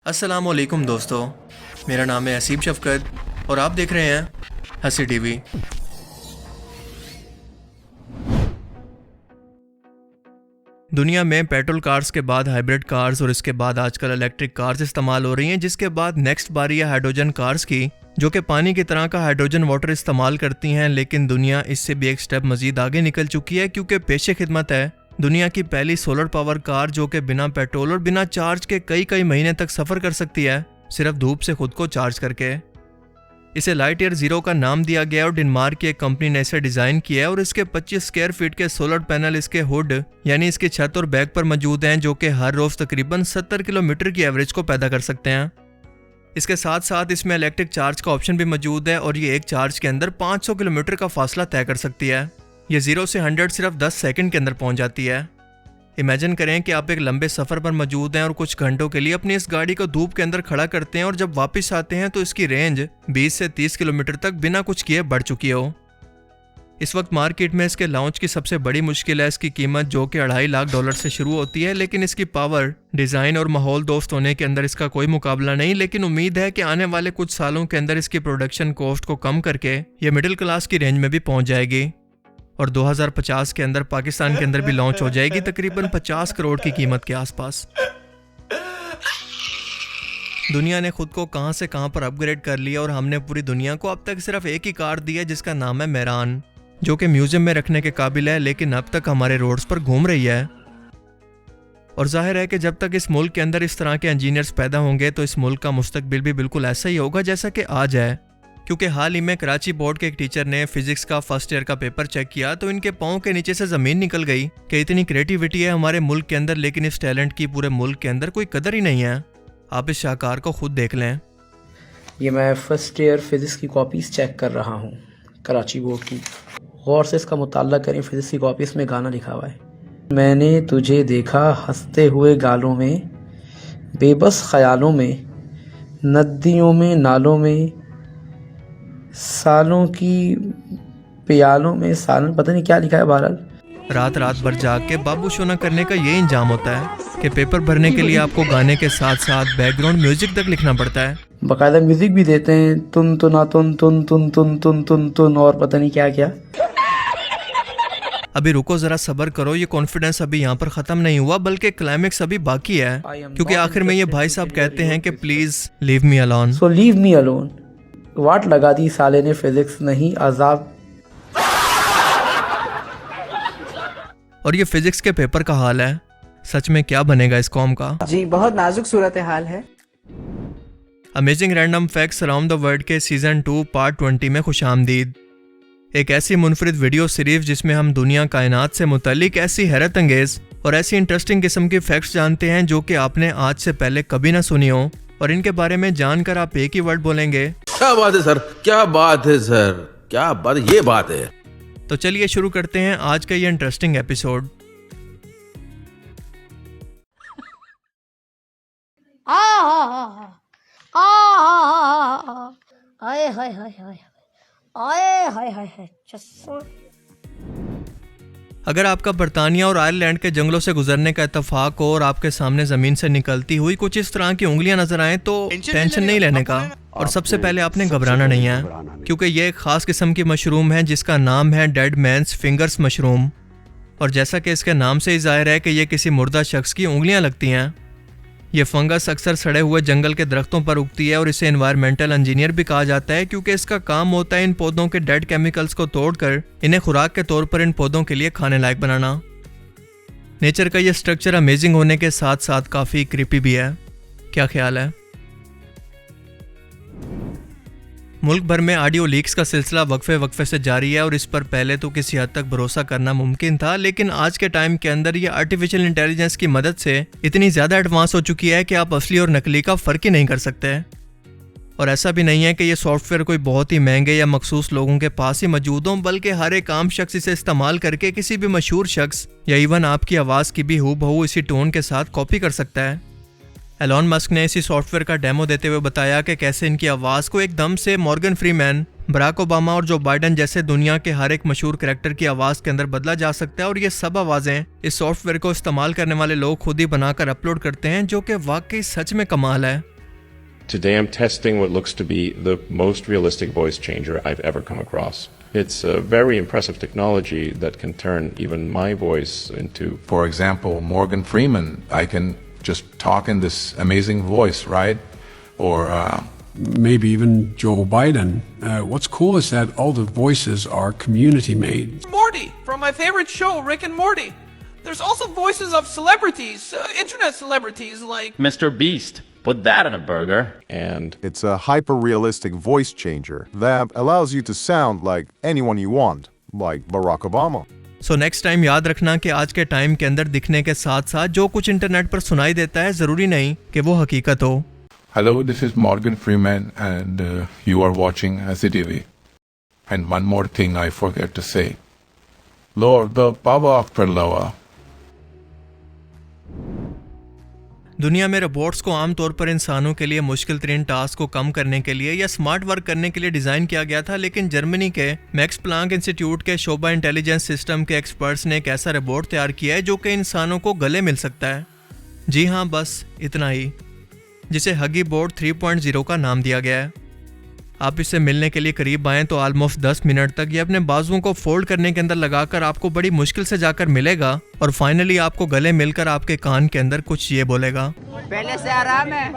अस्सलामुअलैकुम दोस्तों, मेरा नाम है असीब शफकत और आप देख रहे हैं हंसी टीवी। दुनिया में पेट्रोल कार्स के बाद हाइब्रिड कार्स और इसके बाद आजकल इलेक्ट्रिक कार्स इस्तेमाल हो रही हैं, जिसके बाद नेक्स्ट बारी है हाइड्रोजन कार्स की, जो कि पानी की तरह का हाइड्रोजन वाटर इस्तेमाल करती हैं। लेकिन दुनिया इससे भी एक स्टेप मजीद आगे निकल चुकी है, क्योंकि पेशे खिदमत है दुनिया की पहली सोलर पावर कार, जो कि बिना पेट्रोल और बिना चार्ज के कई महीने तक सफ़र कर सकती है, सिर्फ धूप से खुद को चार्ज करके। इसे लाइट ईयर जीरो का नाम दिया गया और डेनमार्क की एक कंपनी ने इसे डिज़ाइन किया है और इसके 25 स्क्वायर फीट के सोलर पैनल इसके हुड यानी इसकी छत और बैक पर मौजूद हैं, जो कि हर रोज़ तकरीबन 70 किलोमीटर की एवरेज को पैदा कर सकते हैं। इसके साथ साथ इसमें इलेक्ट्रिक चार्ज का ऑप्शन भी मौजूद है और ये एक चार्ज के अंदर 500 किलोमीटर का फासला तय कर सकती है। ये 0 से 100 सिर्फ 10 सेकंड के अंदर पहुंच जाती है। इमेजिन करें कि आप एक लंबे सफ़र पर मौजूद हैं और कुछ घंटों के लिए अपनी इस गाड़ी को धूप के अंदर खड़ा करते हैं और जब वापस आते हैं तो इसकी रेंज 20 से 30 किलोमीटर तक बिना कुछ किए बढ़ चुकी हो। इस वक्त मार्केट में इसके लॉन्च की सबसे बड़ी मुश्किल है इसकी कीमत, जो कि $2.5 लाख से शुरू होती है। लेकिन इसकी पावर, डिज़ाइन और माहौल दोस्त होने के अंदर इसका कोई मुकाबला नहीं। लेकिन उम्मीद है कि आने वाले कुछ सालों के अंदर इसकी प्रोडक्शन कॉस्ट को कम करके ये मिडिल क्लास की रेंज में भी पहुंच जाएगी और 2050 के अंदर पाकिस्तान के अंदर भी लॉन्च हो जाएगी, तकरीबन 50 करोड़ की कीमत के आसपास। दुनिया ने खुद को कहां से कहां पर अपग्रेड कर लिया और हमने पूरी दुनिया को अब तक सिर्फ एक ही कार दी है, जिसका नाम है मेरान, जो कि म्यूजियम में रखने के काबिल है, लेकिन अब तक हमारे रोड्स पर घूम रही है। और जाहिर है कि जब तक इस मुल्क के अंदर इस तरह के इंजीनियर्स पैदा होंगे तो इस मुल्क का मुस्तकबिल भी बिल्कुल ऐसा ही होगा जैसा कि आज है। क्योंकि हाल ही में कराची बोर्ड के एक टीचर ने फिजिक्स का फर्स्ट ईयर का पेपर चेक किया तो इनके पाँव के नीचे से ज़मीन निकल गई कि इतनी क्रिएटिविटी है हमारे मुल्क के अंदर, लेकिन इस टैलेंट की पूरे मुल्क के अंदर कोई कदर ही नहीं है। आप इस शाहकार को खुद देख लें। ये मैं फर्स्ट ईयर फिज़िक्स की कॉपीज़ चेक कर रहा हूँ कराची बोर्ड की। गौर से इसका मुताल्ला करें, फिज़िक्स की कॉपीज़ में गाना लिखा हुआ है। मैंने तुझे देखा हंसते हुए गालों में, बेबस ख्यालों में, नदियों में नालों में, सालों की प्यालों में सालन, पता नहीं क्या लिखा है। बहरहाल रात भर जाग के बाबू शोना करने का ये इंजाम होता है कि पेपर भरने के लिए आपको गाने के साथ साथ बैकग्राउंड म्यूजिक तक लिखना पड़ता है। बाकायदा म्यूजिक भी देते हैं, तुन तुना तुन तुन तुन तुन तुन तुन तुन और पता नहीं क्या क्या। अभी रुको जरा, सब्र करो, ये कॉन्फिडेंस अभी यहाँ पर खत्म नहीं हुआ, बल्कि क्लाइमेक्स अभी बाकी है। क्योंकि आखिर में ये भाई साहब कहते हैं कि please leave me alone. So leave me alone. वाट लगा दी साले ने, फिजिक्स नहीं अजाब। और ये फिजिक्स के पेपर का हाल है, सच में क्या बनेगा इस कौम का। जी बहुत नाजुक सूरत हाल है। Amazing random facts around the world के सीजन 2 पार्ट 20 में खुशामदीद। एक ऐसी मुनफरिद वीडियो सीरीज जिसमें हम दुनिया कायनात से मुतालिक ऐसी हैरत अंगेज और ऐसी इंटरेस्टिंग किस्म की फैक्ट्स जानते हैं जो कि आपने आज से पहले कभी ना सुनी हो, और इनके बारे में जानकर आप एक ही वर्ड बोलेंगे, क्या बात है सर, क्या बात है सर, क्या बात, ये बात है। तो चलिए शुरू करते हैं आज का ये इंटरेस्टिंग एपिसोड। अगर आपका बरतानिया और आयरलैंड के जंगलों से गुजरने का इत्तेफाक हो और आपके सामने जमीन से निकलती हुई कुछ इस तरह की उंगलियां नजर आए तो टेंशन नहीं लेने का, और सबसे पहले आपने घबराना नहीं है, क्योंकि ये एक खास किस्म की मशरूम है जिसका नाम है डेड मैन्स फिंगर्स मशरूम। और जैसा कि इसके नाम से ही जाहिर है कि ये किसी मुर्दा शख्स की उंगलियां लगती हैं। ये फंगस अक्सर सड़े हुए जंगल के दरख्तों पर उगती है और इसे एनवायरमेंटल इंजीनियर भी कहा जाता है, क्योंकि इसका काम होता है इन पौधों के डेड केमिकल्स को तोड़कर इन्हें खुराक के तौर पर इन पौधों के लिए खाने लायक बनाना। नेचर का ये स्ट्रक्चर अमेजिंग होने के साथ साथ काफ़ी क्रीपी भी है। क्या ख्याल है? मुल्क भर में ऑडियो लीक्स का सिलसिला वक्फे से जारी है और इस पर पहले तो किसी हद तक भरोसा करना मुमकिन था, लेकिन आज के टाइम के अंदर ये आर्टिफिशियल इंटेलिजेंस की मदद से इतनी ज़्यादा एडवांस हो चुकी है कि आप असली और नकली का फ़र्क ही नहीं कर सकते। और ऐसा भी नहीं है कि ये सॉफ्टवेयर कोई बहुत ही महंगे या मखसूस लोगों के पास ही मौजूद हों, बल्कि हर एक आम शख्स इसे इस्तेमाल करके किसी भी मशहूर शख्स या इवन आपकी आवाज़ की भी हूबहू इसी टोन के साथ कॉपी कर सकता है। एलॉन मस्क ने इसी सॉफ्टवेयर का डेमो देते हुए बताया कि कैसे इनकी आवाज़ को एकदम से मॉर्गन फ्रीमैन, बराक ओबामा और जो बाइडन जैसे दुनिया के हर एक मशहूर कैरेक्टर की आवाज़ के अंदर बदला जा सकता है। और ये सब आवाज़ें इस सॉफ्टवेयर को इस्तेमाल करने वाले लोग खुद ही बनाकर अपलोड करते हैं, जो कि वाकई सच में कमाल है। Today I'm testing what looks to be the most realistic voice changer I've ever come across. It's a very impressive technology that can turn even my voice into... For example, Morgan Freeman, I can just talk in this amazing voice, right? Or maybe even Joe Biden. What's cool is that all the voices are community made. Morty from my favorite show, Rick and Morty. There's also voices of celebrities, internet celebrities like Mr. Beast. Put that in a burger. And it's a hyper-realistic voice changer that allows you to sound like anyone you want, like Barack Obama. So next time याद रखना कि आज के time के अंदर दिखने के साथ साथ जो कुछ इंटरनेट पर सुनाई देता है जरूरी नहीं कि वो हकीकत हो. hello, this is Morgan Freeman and you are watching AZTV. And one more thing I forget to say. Lord, the power of Perloa. दुनिया में रोबोट्स को आमतौर पर इंसानों के लिए मुश्किल तरीन टास्क को कम करने के लिए या स्मार्ट वर्क करने के लिए डिज़ाइन किया गया था, लेकिन जर्मनी के मैक्स प्लांक इंस्टीट्यूट के शोबा इंटेलिजेंस सिस्टम के एक्सपर्ट्स ने एक ऐसा रोबोट तैयार किया है जो कि इंसानों को गले मिल सकता है. जी हाँ, बस इतना ही, जिसे हगी बोर्ड 3.0 का नाम दिया गया है. आप इससे मिलने के लिए करीब आएँ तो ऑलमोस्ट 10 मिनट तक ये अपने बाजुओं को फोल्ड करने के अंदर लगाकर आपको बड़ी मुश्किल से जाकर मिलेगा और फाइनली आपको गले मिलकर आपके कान के अंदर कुछ ये बोलेगा. पहले से आराम है,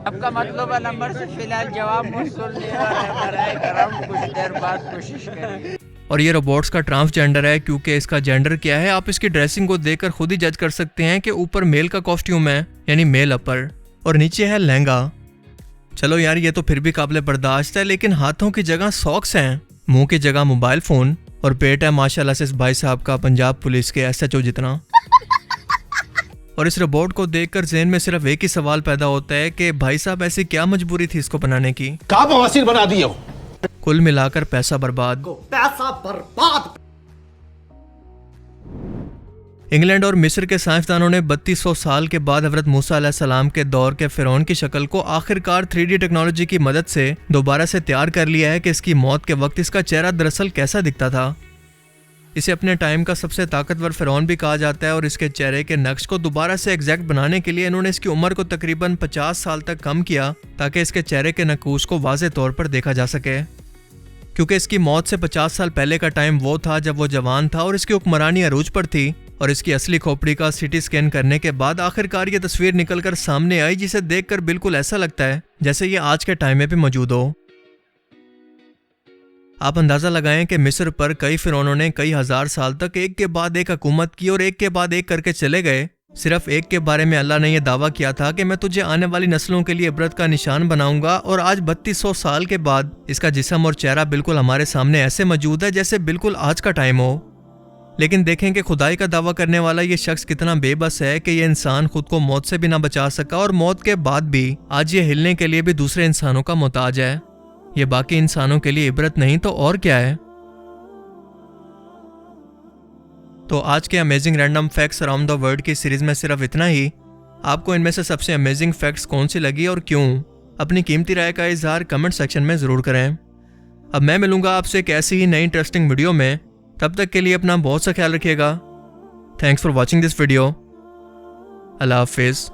आपका मतलब नंबर से फिलहाल जवाब मौसूल नहीं हो रहा है, कुछ देर बाद कोशिश करें. और ये रोबोट्स का ट्रांसजेंडर है क्योंकि इसका जेंडर क्या है आप इसकी ड्रेसिंग को देखकर खुद ही जज कर सकते हैं कि ऊपर मेल का कॉस्ट्यूम है यानी मेल अपर और नीचे है लहंगा. चलो यार, ये तो फिर भी काबिल बर्दाश्त है, लेकिन हाथों की जगह सॉक्स हैं, मुंह की जगह मोबाइल फोन और पेट है माशाल्लाह से इस भाई साहब का पंजाब पुलिस के SHO जितना. और इस रोबोट को देखकर ज़हन में सिर्फ एक ही सवाल पैदा होता है कि भाई साहब ऐसी क्या मजबूरी थी इसको बनाने की. क्या बवासीर बना दिए हो? कुल मिलाकर पैसा बर्बाद. इंग्लैंड और मिस्र के साइंसदानों ने 3200 साल के बाद हज़रत मूसा अलैहिस्सलाम के दौर के फ़िरौन की शक्ल को आखिरकार 3D टेक्नोलॉजी की मदद से दोबारा से तैयार कर लिया है कि इसकी मौत के वक्त इसका चेहरा दरअसल कैसा दिखता था. इसे अपने टाइम का सबसे ताकतवर फ़िरौन भी कहा जाता है और इसके चेहरे के नक्श को दोबारा से एग्जैक्ट बनाने के लिए इन्होंने इसकी उम्र को तकरीबन 50 साल तक कम किया ताकि इसके चेहरे के नकूश को वाज़े तौर पर देखा जा सके. क्योंकि इसकी मौत से 50 साल पहले का टाइम वो था जब वो जवान था और इसकी हुक्मरानी अरूज पर थी और इसकी असली खोपड़ी का CT स्कैन करने के बाद आखिरकार ये तस्वीर निकलकर सामने आई जिसे देखकर बिल्कुल ऐसा लगता है जैसे ये आज के टाइम में भी मौजूद हो. आप अंदाज़ा लगाएं कि मिस्र पर कई फिरौनों ने कई हजार साल तक एक के बाद एक हुकूमत की और एक के बाद एक करके चले गए. सिर्फ एक के बारे में अल्लाह ने यह दावा किया था कि मैं तुझे आने वाली नस्लों के लिए इबरत का निशान बनाऊंगा और आज 3200 साल के बाद इसका जिस्म और चेहरा बिल्कुल हमारे सामने ऐसे मौजूद है जैसे बिल्कुल आज का टाइम हो. लेकिन देखें कि खुदाई का दावा करने वाला ये शख्स कितना बेबस है कि ये इंसान खुद को मौत से भी ना बचा सका और मौत के बाद भी आज ये हिलने के लिए भी दूसरे इंसानों का मोहताज है. ये बाकी इंसानों के लिए इबरत नहीं तो और क्या है. तो आज के amazing random facts around the world की सीरीज में सिर्फ इतना ही. आपको इनमें से सबसे अमेजिंग फैक्ट्स कौन सी लगी और क्यों, अपनी कीमती राय का इजहार कमेंट सेक्शन में ज़रूर करें. अब मैं मिलूंगा आपसे एक ऐसी ही नई इंटरेस्टिंग वीडियो में. तब तक के लिए अपना बहुत सा ख्याल रखिएगा. Thanks for watching this video. अल्लाह हाफिज़.